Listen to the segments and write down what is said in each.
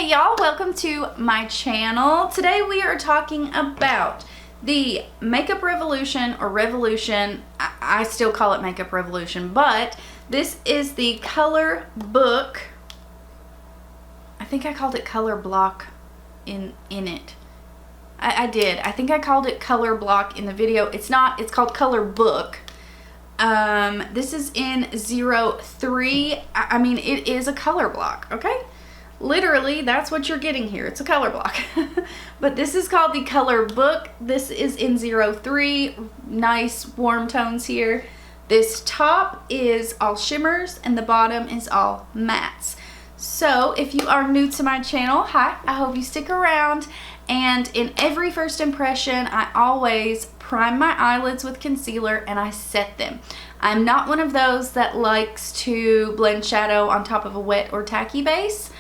Hey y'all, welcome to my channel. Today we are talking about the Makeup Revolution, or Revolution. I still call it Makeup Revolution, but this is the color book. I think I called it color block in it. I did. I think I called it color block in the video. It's not. It's called color book. This is in 03. I mean, it is a color block, okay? Literally, that's what you're getting here. It's a color block. But this is called the color book. This is in 03. Nice warm tones here. This top is all shimmers and the bottom is all mattes. So if you are new to my channel, hi, I hope you stick around. And in every first impression, I always prime my eyelids with concealer and I set them. I'm not one of those that likes to blend shadow on top of a wet or tacky base.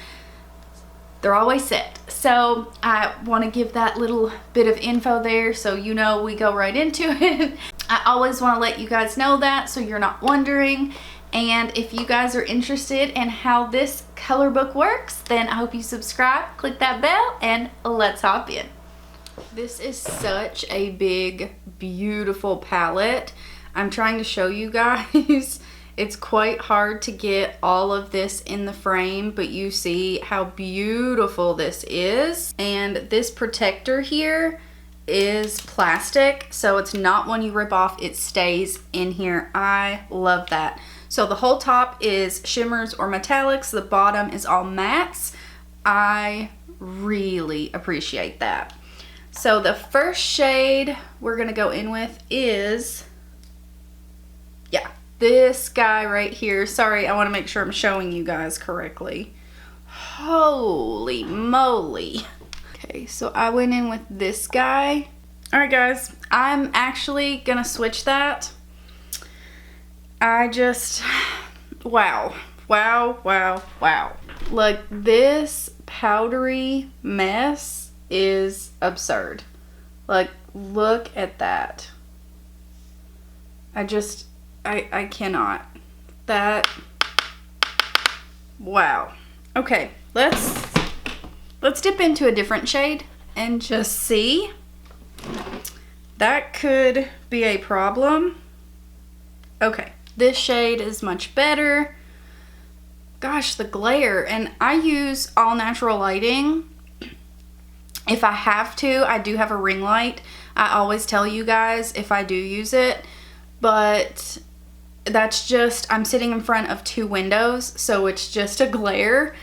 They're always set. So I want to give that little bit of info there so you know we go right into it. I always want to let you guys know that so you're not wondering. And if you guys are interested in how this color book works, then I hope you subscribe, click that bell, and let's hop in. This is such a big, beautiful palette. I'm trying to show you guys. It's quite hard to get all of this in the frame, but you see how beautiful this is. And this protector here is plastic, so it's not one you rip off, it stays in here. I love that. So the whole top is shimmers or metallics, the bottom is all mattes. I really appreciate that. So the first shade we're gonna go in with is, this guy right here. Sorry, I want to make sure I'm showing you guys correctly. Holy moly. Okay, so I went in with this guy. Alright guys, I'm actually gonna switch that. I just, wow. Like, this powdery mess is absurd. Like, look at that. I cannot. That, wow. Okay, let's dip into a different shade and just see. That could be a problem. Okay, this shade is much better. Gosh, the glare. And I use all natural lighting. If I have to, I do have a ring light. I always tell you guys if I do use it, but that's just, I'm sitting in front of two windows, so it's just a glare.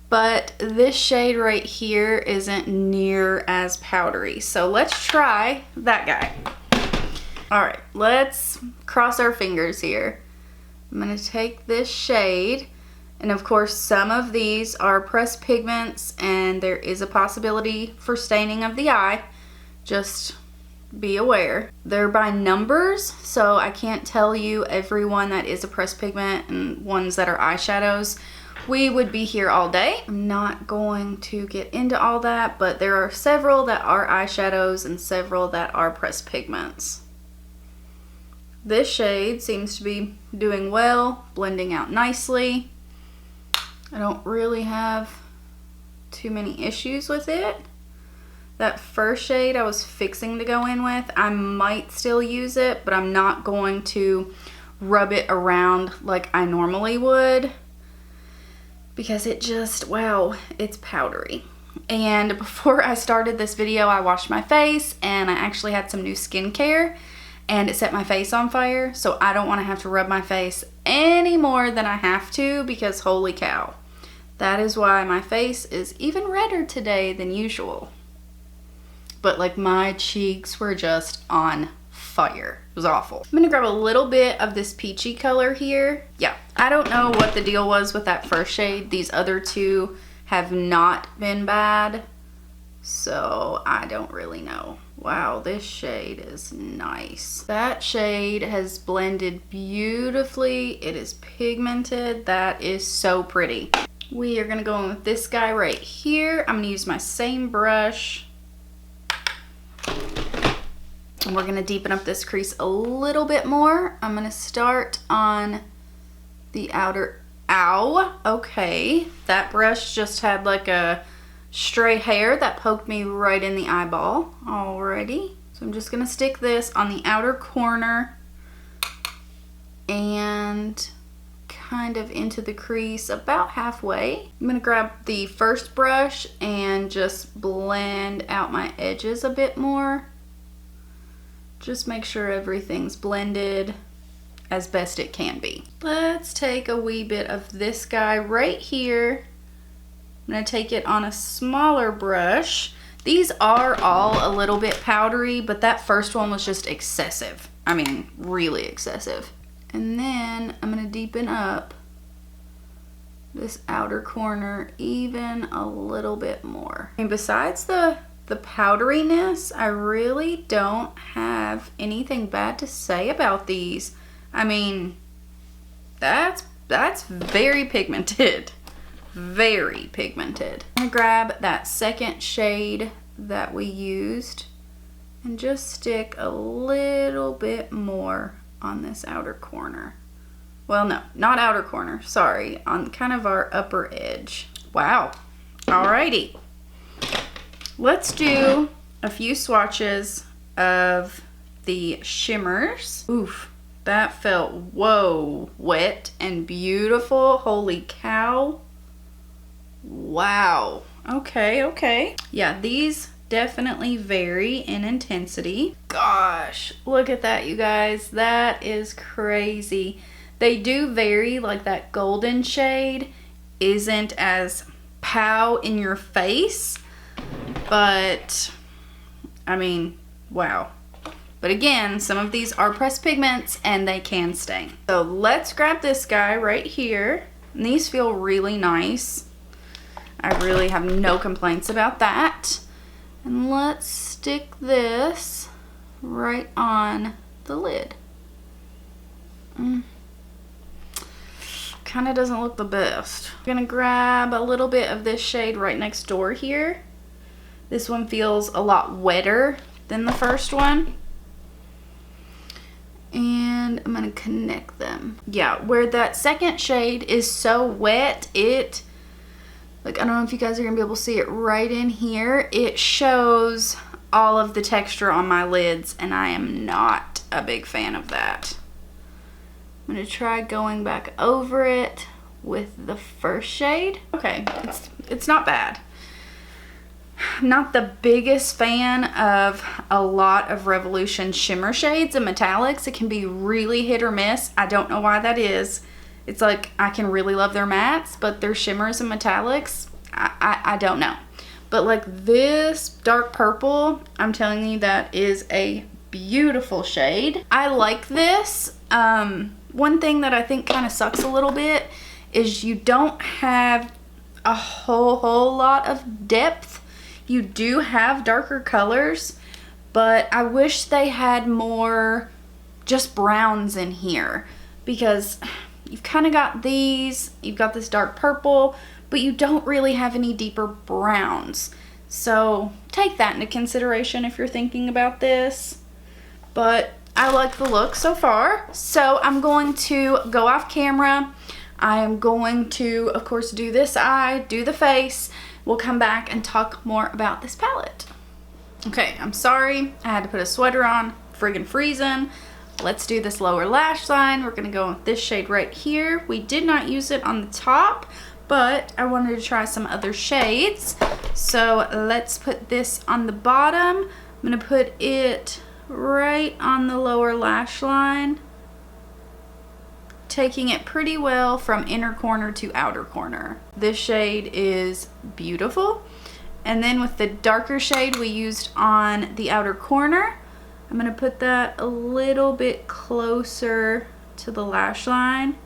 But this shade right here isn't near as powdery. So let's try that guy. All right, let's cross our fingers here. I'm gonna take this shade, and of course some of these are pressed pigments and there is a possibility for staining of the eye. Just be aware. They're by numbers, so I can't tell you every one that is a pressed pigment and ones that are eyeshadows. We would be here all day. I'm not going to get into all that, but there are several that are eyeshadows and several that are pressed pigments. This shade seems to be doing well, blending out nicely. I don't really have too many issues with it. That first shade I was fixing to go in with, I might still use it, but I'm not going to rub it around like I normally would because it just, wow, it's powdery. And before I started this video, I washed my face and I actually had some new skincare and it set my face on fire, so I don't want to have to rub my face any more than I have to because holy cow. That is why my face is even redder today than usual. But like, my cheeks were just on fire. It was awful. I'm gonna grab a little bit of this peachy color here. Yeah, I don't know what the deal was with that first shade. These other two have not been bad, so I don't really know. Wow, this shade is nice. That shade has blended beautifully. It is pigmented. That is so pretty. We are gonna go in with this guy right here. I'm gonna use my same brush. And we're gonna deepen up this crease a little bit more. I'm gonna start on the outer, ow, okay. That brush just had like a stray hair that poked me right in the eyeball already. So I'm just gonna stick this on the outer corner and kind of into the crease about halfway. I'm gonna grab the first brush and just blend out my edges a bit more. Just make sure everything's blended as best it can be. Let's take a wee bit of this guy right here. I'm gonna take it on a smaller brush. These are all a little bit powdery, but that first one was just excessive. I mean, really excessive. And then I'm gonna deepen up this outer corner even a little bit more. And besides the powderiness, I really don't have anything bad to say about these. I mean, that's very pigmented. Very pigmented. I'm gonna grab that second shade that we used and just stick a little bit more on this outer corner. Well, no, not outer corner, sorry, on kind of our upper edge. Wow. Alrighty. Let's do a few swatches of the shimmers. Oof, that felt, whoa, wet and beautiful. Holy cow. Wow. Okay, okay. Yeah, these definitely vary in intensity. Gosh, look at that, you guys. That is crazy. They do vary, like that golden shade isn't as pow in your face, but I mean, wow. But again, some of these are pressed pigments and they can stain. So let's grab this guy right here. And these feel really nice. I really have no complaints about that. And let's stick this right on the lid. Kind of doesn't look the best. I'm gonna grab a little bit of this shade right next door here. This one feels a lot wetter than the first one. And I'm gonna connect them. Yeah, where that second shade is so wet, like, I don't know if you guys are gonna be able to see it right in here. It shows all of the texture on my lids, and I am not a big fan of that. I'm gonna try going back over it with the first shade. Okay, it's not bad. I'm not the biggest fan of a lot of Revolution shimmer shades and metallics. It can be really hit or miss. I don't know why that is. It's like I can really love their mattes, but their shimmers and metallics, I don't know. But like this dark purple, I'm telling you, that is a beautiful shade. I like this. One thing that I think kind of sucks a little bit is you don't have a whole lot of depth. You do have darker colors, but I wish they had more just browns in here, because you've kind of got these, you've got this dark purple, but you don't really have any deeper browns. So take that into consideration if you're thinking about this. But I like the look so far. So I'm going to go off camera. I am going to, of course, do this eye, do the face. We'll come back and talk more about this palette. Okay, I'm sorry. I had to put a sweater on. Friggin' freezing. Let's do this lower lash line. We're gonna go with this shade right here. We did not use it on the top, but I wanted to try some other shades. So let's put this on the bottom. I'm gonna put it right on the lower lash line, taking it pretty well from inner corner to outer corner. This shade is beautiful. And then with the darker shade we used on the outer corner, I'm gonna put that a little bit closer to the lash line.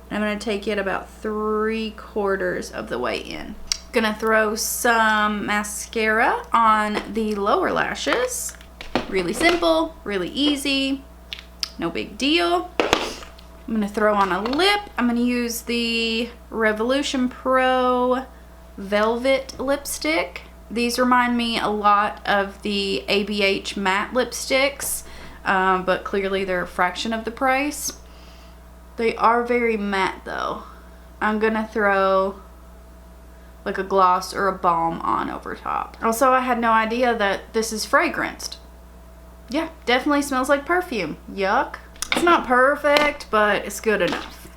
I'm gonna take it about 3/4 of the way in. Gonna throw some mascara on the lower lashes. Really simple, really easy, no big deal. I'm gonna throw on a lip. I'm gonna use the Revolution Pro Velvet lipstick. These remind me a lot of the ABH matte lipsticks, but clearly they're a fraction of the price. They are very matte though. I'm gonna throw like a gloss or a balm on over top. Also, I had no idea that this is fragranced. Yeah, definitely smells like perfume. Yuck. It's not perfect, but it's good enough.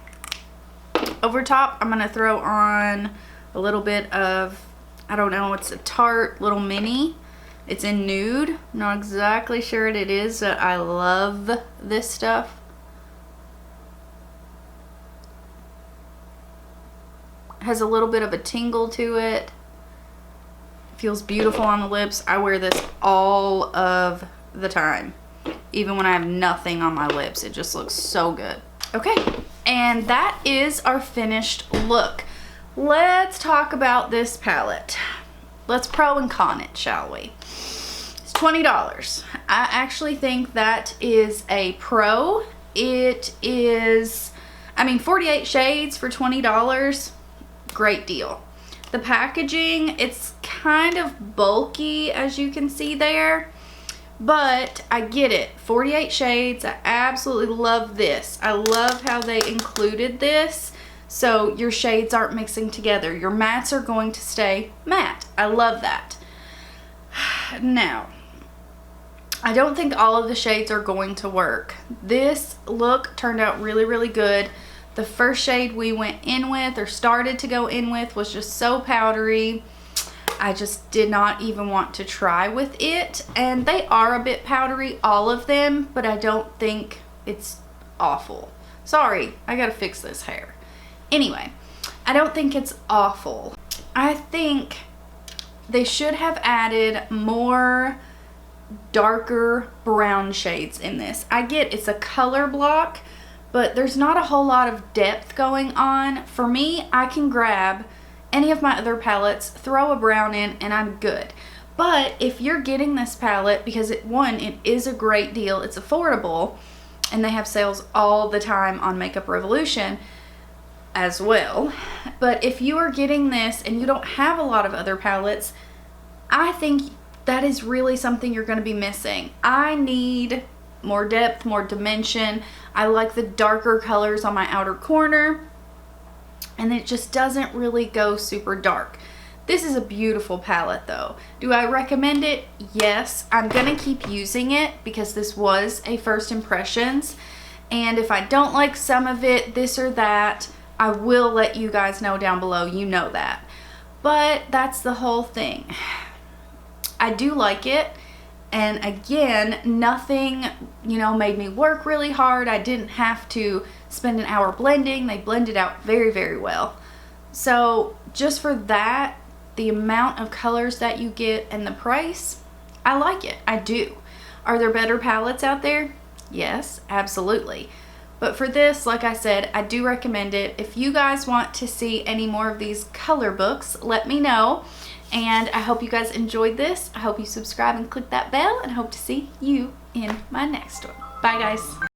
Over top, I'm gonna throw on a little bit of, I don't know, it's a Tarte little mini. It's in nude. Not exactly sure what it is, but I love this stuff. Has a little bit of a tingle to it. Feels beautiful on the lips. I wear this all of the time. Even when I have nothing on my lips, it just looks so good. Okay, and that is our finished look. Let's talk about this palette. Let's pro and con it, shall we? It's $20. I actually think that is a pro. It is, I mean, 48 shades for $20. Great deal. The packaging, it's kind of bulky, as you can see there, but I get it. 48 shades. I absolutely love this. I love how they included this so your shades aren't mixing together. Your mattes are going to stay matte. I love that. Now, I don't think all of the shades are going to work. This look turned out really, really good. The first shade we went in with, or started to go in with, was just so powdery. I just did not even want to try with it. And they are a bit powdery, all of them, but I don't think it's awful. Sorry, I gotta fix this hair. Anyway, I don't think it's awful. I think they should have added more darker brown shades in this. I get it's a color block, but there's not a whole lot of depth going on. For me, I can grab any of my other palettes, throw a brown in, and I'm good. But if you're getting this palette, because it is a great deal, it's affordable, and they have sales all the time on Makeup Revolution as well. But if you are getting this and you don't have a lot of other palettes, I think that is really something you're gonna be missing. I need more depth, more dimension. I like the darker colors on my outer corner, and it just doesn't really go super dark. This is a beautiful palette though. Do I recommend it? Yes. I'm gonna keep using it because this was a first impressions, and if I don't like some of it, this or that, I will let you guys know down below. You know that. But that's the whole thing. I do like it. And again, nothing, you know, made me work really hard. I didn't have to spend an hour blending. They blended out very, very well. So just for that, the amount of colors that you get and the price, I like it. I do. Are there better palettes out there? Yes, absolutely. But for this, like I said, I do recommend it. If you guys want to see any more of these color books, let me know. And I hope you guys enjoyed this. I hope you subscribe and click that bell, and hope to see you in my next one. Bye guys.